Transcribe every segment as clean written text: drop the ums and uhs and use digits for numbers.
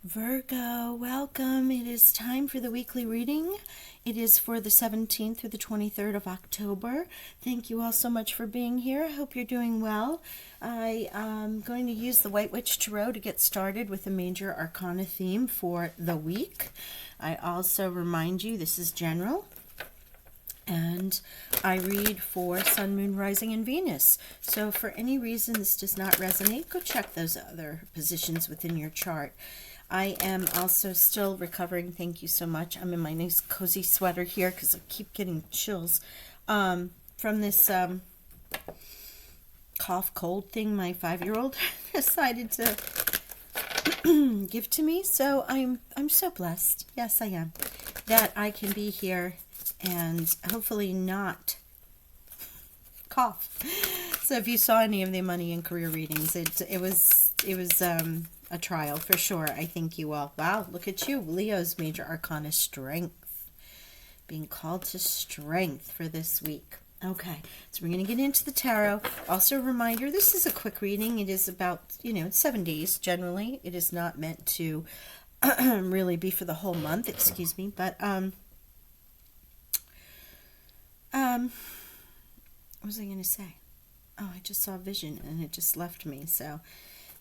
Virgo, welcome. It is time for the weekly reading. It is for the 17th through the 23rd of October. Thank you all so much for being here. I hope you're doing well. I am going to use the White Witch Tarot to get started with the major arcana theme for the week. I also remind you this is general. And I read for Sun, Moon, Rising, and Venus. So for any reason this does not resonate, go check those other positions within your chart. I am also still recovering. Thank you so much. I'm in my nice cozy sweater here because I keep getting chills from this cough cold thing my 5-year-old decided to give to me. So I'm so blessed. Yes, I am. That I can be here and hopefully not cough. So if you saw any of the money and career readings, it was a trial for sure. I thank you all. Wow, look at you. Leo's major arcana strength. Being called to strength for this week. Okay, so we're going to get into the tarot. Also a reminder, this is a quick reading. It is about, it's 7 days generally. It is not meant to really be for the whole month, excuse me, but what was I going to say? Oh, I just saw a vision and it just left me. So,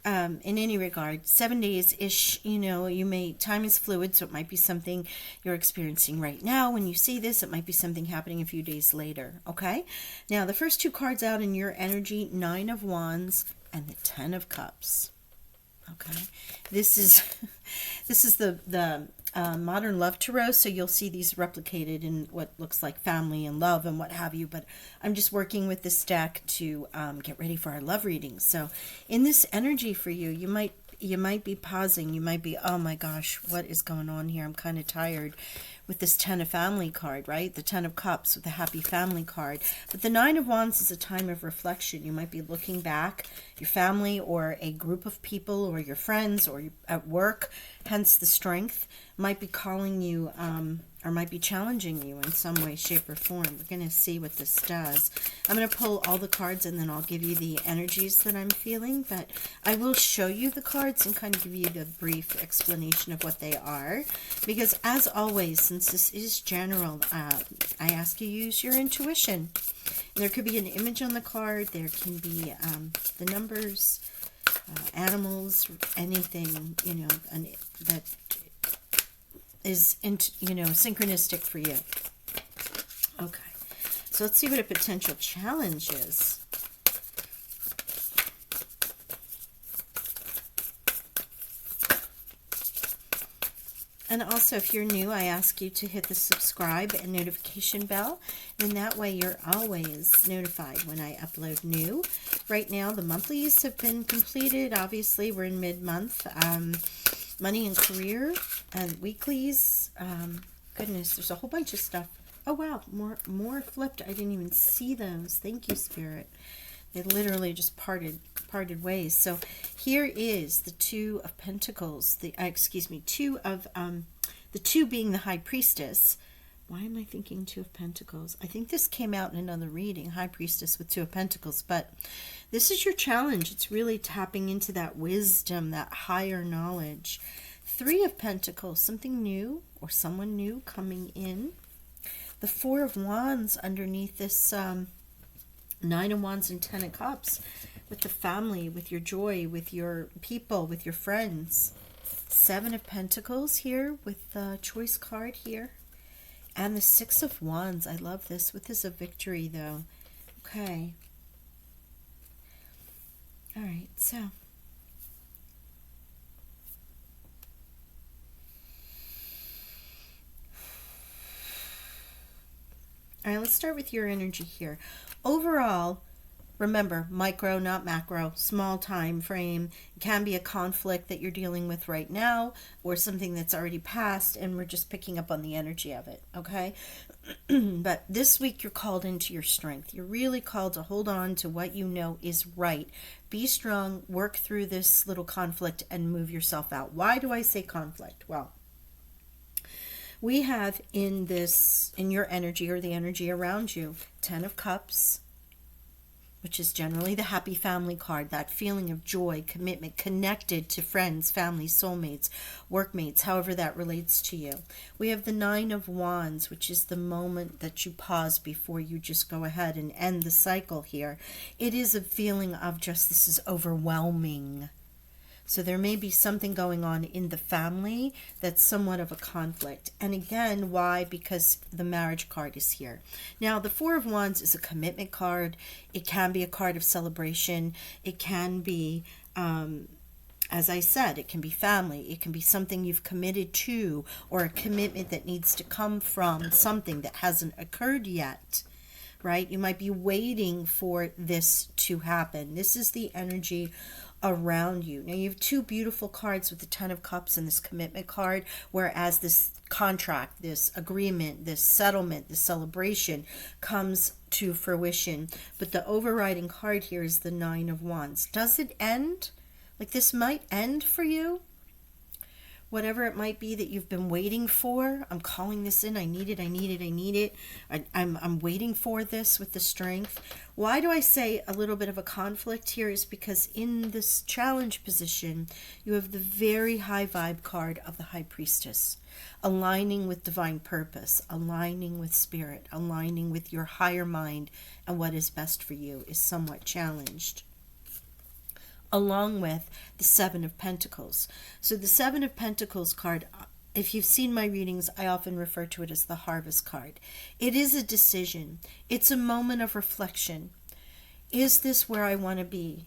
in any regard, 7 days-ish, time is fluid, so it might be something you're experiencing right now. When you see this, it might be something happening a few days later, okay? Now, the first two cards out in your energy, 9 of Wands and the 10 of Cups. Okay, this is the modern love tarot, so you'll see these replicated in what looks like family and love and what have you, but I'm just working with this deck to get ready for our love readings. So in this energy for you, you might be pausing, you might be, oh my gosh, what is going on here? I'm kind of tired with this 10 of family card, right? The 10 of Cups with the happy family card. But the 9 of Wands is a time of reflection. You might be looking back, your family or a group of people or your friends or at work, hence the strength, might be calling you or might be challenging you in some way, shape, or form. We're going to see what this does. I'm going to pull all the cards and then I'll give you the energies that I'm feeling, but I will show you the cards and kind of give you the brief explanation of what they are, because as always, since this is general, I ask you use your intuition. And there could be an image on the card, there can be the numbers, animals, anything, that is synchronistic for you. Okay, so let's see what a potential challenge is. And also, if you're new, I ask you to hit the subscribe and notification bell, and that way you're always notified when I upload new. Right now, the monthlies have been completed. Obviously, we're in mid-month. Money and career and weeklies. Goodness, there's a whole bunch of stuff. Oh wow, more flipped. I didn't even see those. Thank you, Spirit. They literally just parted ways. So here is the 2 of Pentacles. The two being the High Priestess. Why am I thinking 2 of Pentacles? I think this came out in another reading, High Priestess with 2 of Pentacles, but this is your challenge. It's really tapping into that wisdom, that higher knowledge. 3 of Pentacles, something new or someone new coming in. The 4 of Wands underneath this 9 of Wands and 10 of Cups, with the family, with your joy, with your people, with your friends. 7 of Pentacles here with the choice card here. And the 6 of Wands. I love this. With this a victory, though. Okay. All right, so. All right, let's start with your energy here. Overall, remember, micro, not macro, small time frame. It can be a conflict that you're dealing with right now or something that's already passed, and we're just picking up on the energy of it, okay? But this week, you're called into your strength. You're really called to hold on to what you know is right. Be strong, work through this little conflict, and move yourself out. Why do I say conflict? Well, we have in your energy or the energy around you, 10 of Cups, which is generally the happy family card, that feeling of joy, commitment, connected to friends, family, soulmates, workmates, however that relates to you. We have the Nine of Wands, which is the moment that you pause before you just go ahead and end the cycle here. It is a feeling of just, this is overwhelming. So there may be something going on in the family that's somewhat of a conflict. And again, why? Because the marriage card is here. Now, the Four of Wands is a commitment card. It can be a card of celebration. It can be, as I said, it can be family. It can be something you've committed to, or a commitment that needs to come from something that hasn't occurred yet. Right? You might be waiting for this to happen. This is the energy around you. Now you have two beautiful cards with the Ten of Cups and this commitment card, whereas this contract, this agreement, this settlement, this celebration comes to fruition. But the overriding card here is the Nine of Wands. Does it end? Like, this might end for you. Whatever it might be that you've been waiting for, I'm calling this in. I need it, I need it, I need it. I'm waiting for this with the Strength. Why do I say a little bit of a conflict here is because in this challenge position, you have the very high vibe card of the High Priestess, aligning with divine purpose, aligning with spirit, aligning with your higher mind, and what is best for you is somewhat challenged, along with the Seven of Pentacles. So the Seven of Pentacles card, if you've seen my readings, I often refer to it as the Harvest card. It is a decision. It's a moment of reflection. Is this where I want to be?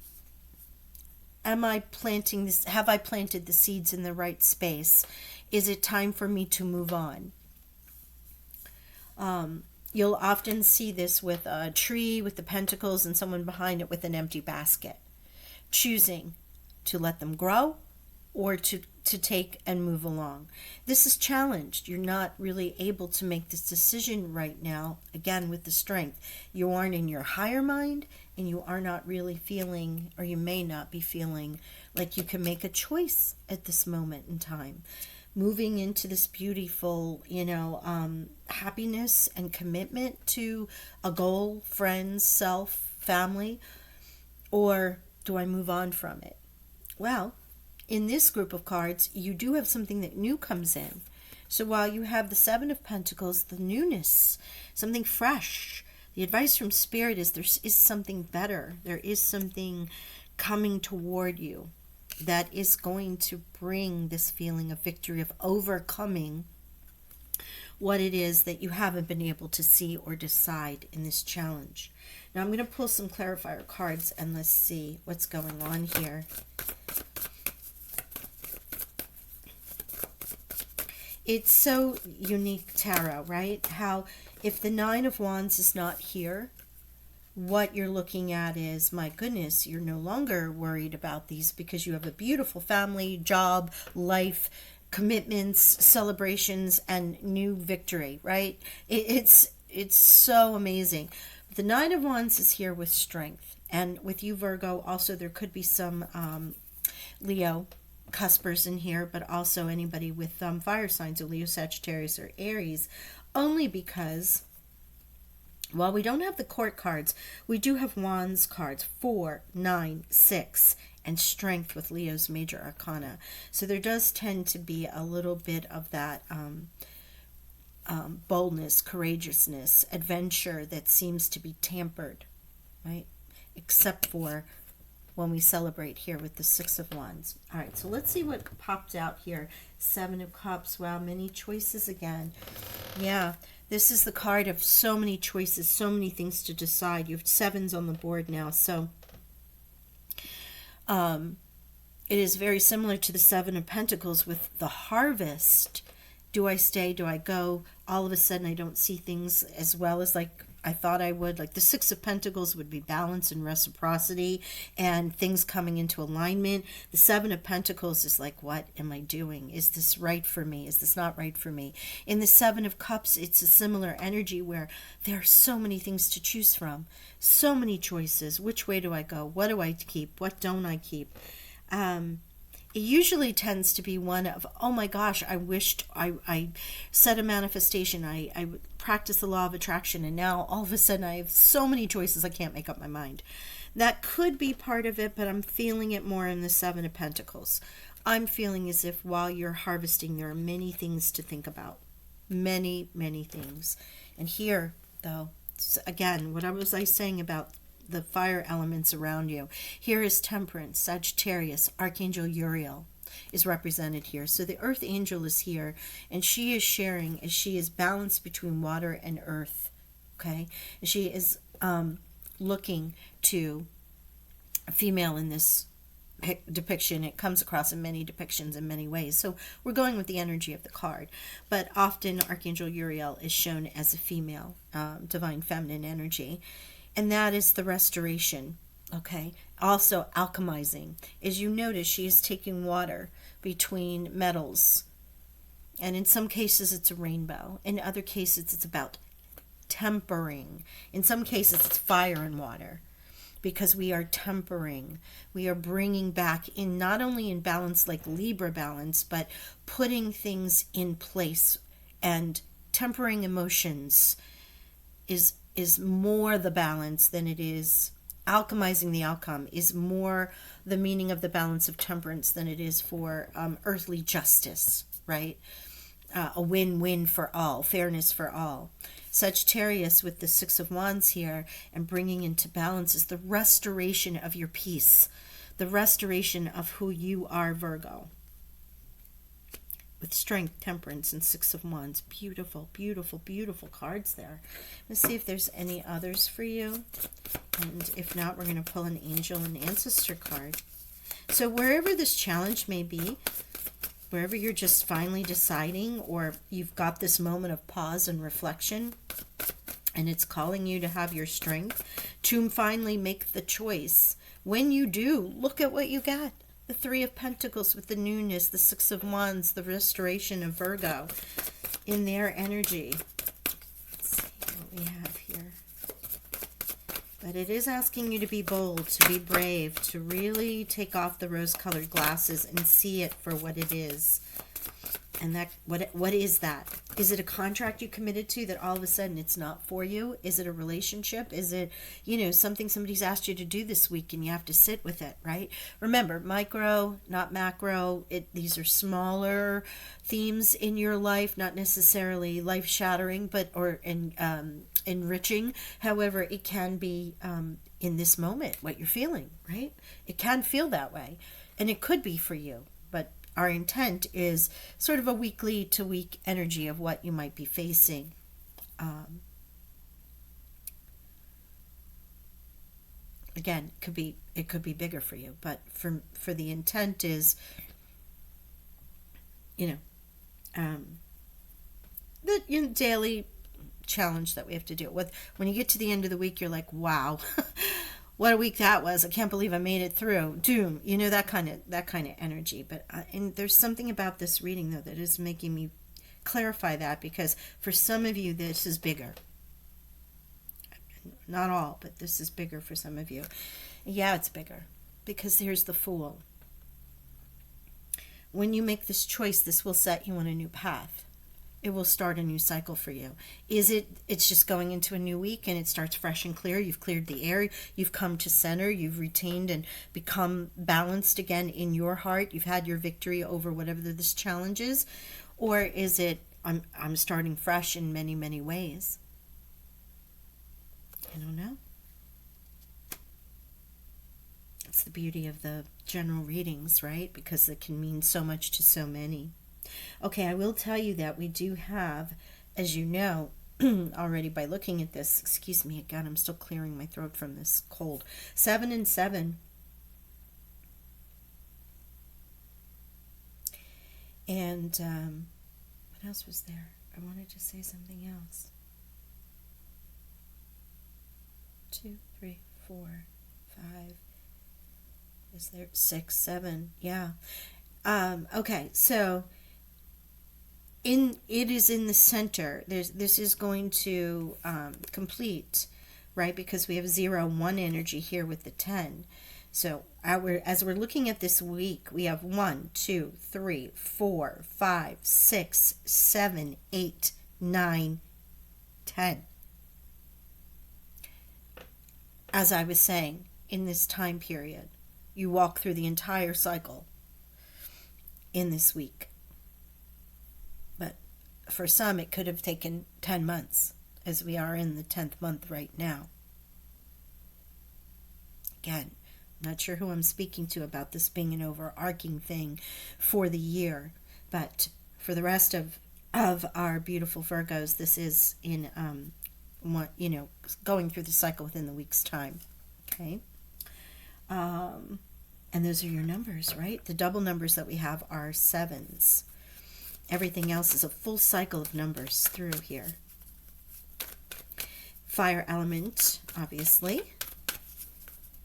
Am I planting this? Have I planted the seeds in the right space? Is it time for me to move on? You'll often see this with a tree with the pentacles and someone behind it with an empty basket, choosing to let them grow or to take and move along. This is challenged. You're not really able to make this decision right now, again, with the Strength. You aren't in your higher mind, and you are not really feeling, or you may not be feeling, like you can make a choice at this moment in time. Moving into this beautiful, happiness and commitment to a goal, friends, self, family, or do I move on from it? Well, in this group of cards, you do have something that new comes in. So while you have the Seven of Pentacles, the newness, something fresh, the advice from Spirit is there is something better. There is something coming toward you that is going to bring this feeling of victory, of overcoming what it is that you haven't been able to see or decide in this challenge. Now I'm going to pull some clarifier cards and let's see what's going on here. It's so unique, tarot, right? How if the Nine of Wands is not here, what you're looking at is, my goodness, you're no longer worried about these because you have a beautiful family, job, life, commitments, celebrations, and new victory, right? It's so amazing. The Nine of Wands is here with Strength. And with you, Virgo, also there could be some Leo cuspers in here, but also anybody with fire signs, or Leo, Sagittarius, or Aries, only because while we don't have the court cards, we do have Wands cards, 4, 9, 6, and Strength with Leo's major arcana. So there does tend to be a little bit of that boldness, courageousness, adventure that seems to be tampered, right? Except for when we celebrate here with the Six of Wands. All right, so let's see what popped out here. Seven of Cups. Wow, many choices again. Yeah, this is the card of so many choices, so many things to decide. You have sevens on the board now, so it is very similar to the Seven of Pentacles with the Harvest. Do I stay? Do I go? All of a sudden, I don't see things as well as like I thought I would. Like the Six of Pentacles would be balance and reciprocity and things coming into alignment. The Seven of Pentacles is like, what am I doing? Is this right for me? Is this not right for me? In the Seven of Cups, it's a similar energy where there are so many things to choose from. So many choices. Which way do I go? What do I keep? What don't I keep? it usually tends to be one of, oh my gosh, I wished I said a manifestation, I practiced the law of attraction, and now all of a sudden I have so many choices I can't make up my mind. That could be part of it, but I'm feeling it more in the Seven of Pentacles. I'm feeling as if while you're harvesting, there are many things to think about. Many, many things. And here, though, again, what was I saying about the fire elements around you? Here is Temperance, Sagittarius, Archangel Uriel is represented here. So the Earth Angel is here, and she is sharing as she is balanced between water and earth. Okay? And she is looking to a female in this depiction. It comes across in many depictions in many ways. So we're going with the energy of the card. But often Archangel Uriel is shown as a female, divine feminine energy. And that is the restoration. Okay. Also alchemizing. As you notice, she is taking water between metals. And in some cases it's a rainbow. In other cases it's about tempering. In some cases it's fire and water. Because we are tempering, we are bringing back in, not only in balance like Libra balance, but putting things in place. And tempering emotions is more the balance than it is alchemizing the outcome, is more the meaning of the balance of temperance than it is for earthly justice, right? A win-win for all, fairness for all. Sagittarius with the Six of Wands here and bringing into balance is the restoration of your peace, the restoration of who you are, Virgo. With Strength, Temperance, and Six of Wands. Beautiful, beautiful, beautiful cards there. Let's see if there's any others for you. And if not, we're going to pull an Angel and Ancestor card. So wherever this challenge may be, wherever you're just finally deciding, or you've got this moment of pause and reflection, and it's calling you to have your strength to finally make the choice. When you do, look at what you got. The Three of Pentacles with the newness, the Six of Wands, the restoration of Virgo in their energy. Let's see what we have here. But it is asking you to be bold, to be brave, to really take off the rose-colored glasses and see it for what it is. And that, what is that? Is it a contract you committed to that all of a sudden it's not for you? Is it a relationship? Is it, something somebody's asked you to do this week and you have to sit with it, right? Remember, micro, not macro. These are smaller themes in your life, not necessarily life-shattering, but enriching. However, it can be in this moment what you're feeling, right? It can feel that way, and it could be for you, but our intent is sort of a weekly to week energy of what you might be facing. Again, it could be bigger for you, but for the intent is, the daily challenge that we have to deal with. When you get to the end of the week, you're like, wow. What a week that was. I can't believe I made it through. Doom. That kind of energy. But and there's something about this reading, though, that is making me clarify that, because for some of you, this is bigger. Not all, but this is bigger for some of you. Yeah, it's bigger, because here's the Fool. When you make this choice, this will set you on a new path. It will start a new cycle for you. It's just going into a new week and it starts fresh and clear. You've cleared the air. You've come to center. You've retained and become balanced again in your heart. You've had your victory over whatever this challenge is. Or is it, I'm starting fresh in many, many ways? I don't know. It's the beauty of the general readings, right? Because it can mean so much to so many. Okay, I will tell you that we do have, as you know, already by looking at this, excuse me again, I'm still clearing my throat from this cold. 7 and 7. And what else was there? I wanted to say something else. 2, 3, 4, 5. Is there 6, 7? Yeah. Okay, so it is in the center. This is going to complete, right? Because we have 0, 1 energy here with the 10. So as we're looking at this week, we have 1, 2, 3, 4, 5, 6, 7, 8, 9, 10. As I was saying, in this time period, you walk through the entire cycle in this week. But for some, it could have taken 10 months, as we are in the 10th month right now. Again, I'm not sure who I'm speaking to about this being an overarching thing for the year, but for the rest of our beautiful Virgos, this is in going through the cycle within the week's time. Okay. And those are your numbers, right? The double numbers that we have are 7s. Everything else is a full cycle of numbers through here. Fire element, obviously.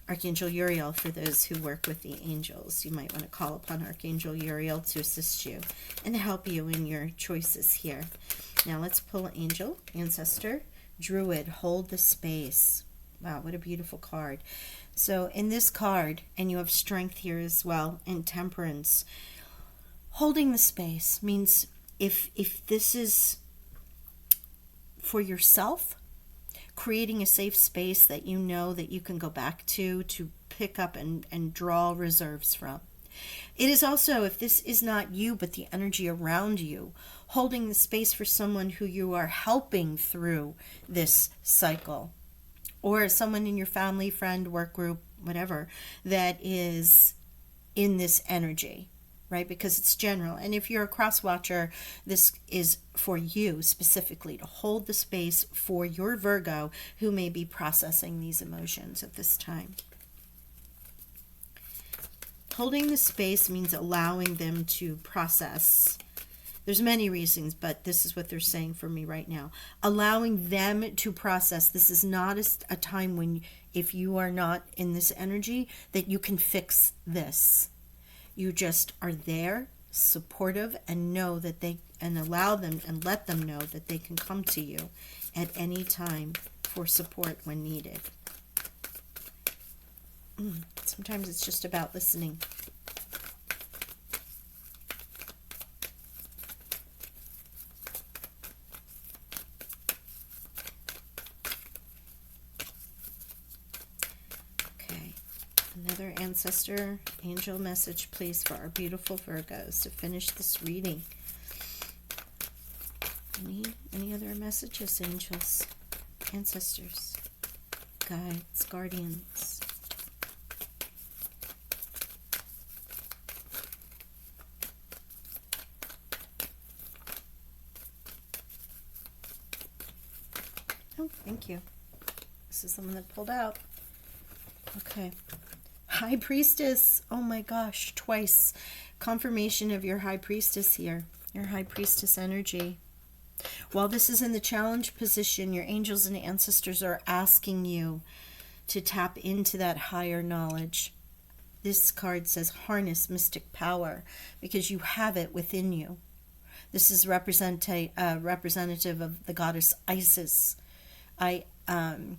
Archangel Uriel, for those who work with the angels. You might want to call upon Archangel Uriel to assist you and help you in your choices here. Now let's pull Angel, Ancestor, Druid, Hold the Space. Wow, what a beautiful card. So in this card, and you have Strength here as well, and Temperance, holding the space means if this is for yourself, creating a safe space that you know that you can go back to pick up and draw reserves from. It is also, if this is not you but the energy around you, holding the space for someone who you are helping through this cycle, or someone in your family, friend, work group, whatever, that is in this energy, right? Because it's general. And if you're a cross watcher, this is for you specifically, to hold the space for your Virgo who may be processing these emotions at this time. Holding the space means allowing them to process. There's many reasons, but this is what they're saying for me right now. Allowing them to process. This is not a time when, if you are not in this energy, that you can fix this. You just are there, supportive, and know that and allow them and let them know that they can come to you at any time for support when needed. Sometimes it's just about listening. Okay, another ancestor angel message, please, for our beautiful Virgos to finish this reading. Any other messages, angels, ancestors, guides, guardians? Oh, thank you. This is the one that pulled out. Okay. High Priestess. Oh my gosh, twice. Confirmation of your High Priestess here. Your High Priestess energy. While this is in the challenge position, your angels and ancestors are asking you to tap into that higher knowledge. This card says harness mystic power, because you have it within you. This is representative of the goddess Isis. And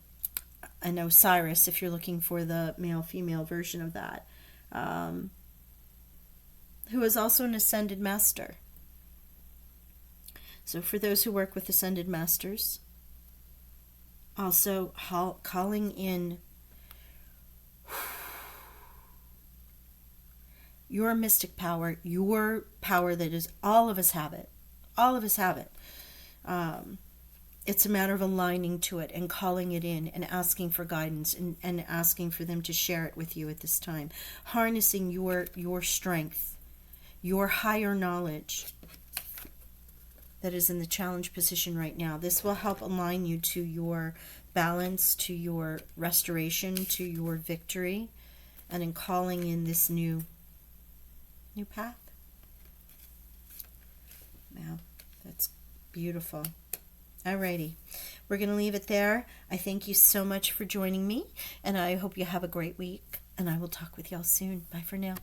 Osiris, if you're looking for the male-female version of that, who is also an ascended master. So for those who work with ascended masters, also calling in your mystic power, your power that is, all of us have it. All of us have it. It's a matter of aligning to it and calling it in and asking for guidance and asking for them to share it with you at this time. Harnessing your strength, your higher knowledge that is in the challenge position right now. This will help align you to your balance, to your restoration, to your victory, and in calling in this new path. Wow, that's beautiful. Alrighty, we're going to leave it there. I thank you so much for joining me, and I hope you have a great week, and I will talk with y'all soon. Bye for now.